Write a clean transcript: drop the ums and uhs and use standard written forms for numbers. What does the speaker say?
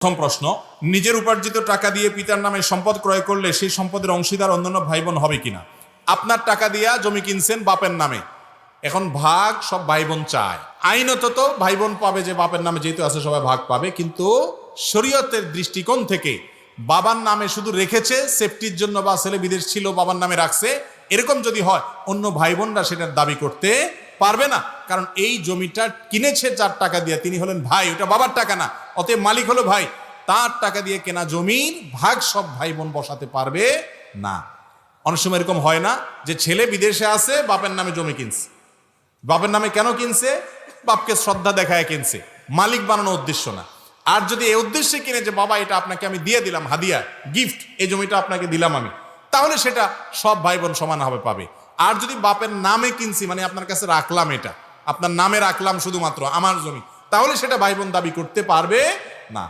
প্রথম প্রশ্ন, নিজের উপার্জিত টাকা দিয়ে পিতার নামে সম্পদ ক্রয় করলে সেই সম্পদের অংশীদার অন্যান্য ভাই বোন হবে কিনা? আপনার টাকা দিয়া জমি কিনছেন বাপের নামে, এখন ভাগ সব ভাই বোন চায়। আইনত তো ভাই বোন পাবে, যে বাপের নামে যেহেতু আছে সবাই ভাগ পাবে, কিন্তু শরীয়তের দৃষ্টিকোণ থেকে বাবার নামে শুধু রেখেছে সেফটির জন্য, বা ছেলে বিদেশ ছিল বাবার নামে রাখছে, এরকম যদি হয় অন্য ভাই বোনরা সেটার দাবি করতে পারবে না। কারণ এই জমিটা কিনেছে যার টাকা দিয়ে তিনি হলেন ভাই, ওটা বাবার টাকা না, অতএব মালিক হলো ভাই। তার টাকা দিয়ে কেনা জমির ভাগ সব ভাই বোন বসাতে পারবে না। অনেক সময় এরকম হয় না যে ছেলে বিদেশে আছে বাপের নামে জমি কিনছে, বাপের নামে কেন কিনছে? বাপকে শ্রদ্ধা দেখায় কিনছে, মালিক বানানোর উদ্দেশ্য না। আর যদি এই উদ্দেশ্যে কিনে যে বাবা এটা আপনাকে আমি দিয়ে দিলাম হাদিয়া, গিফট, এই জমিটা আপনাকে দিলাম আমি, তাহলে সেটা সব ভাই বোন সমানভাবে পাবে। আর যদি বাপের নামে কিনছি, মানে আপনার কাছে রাখলাম, এটা আপনার নামে রাখলাম শুধুমাত্র আমার জমি, তাহলে সেটা ভাই বোন দাবি করতে পারবে না।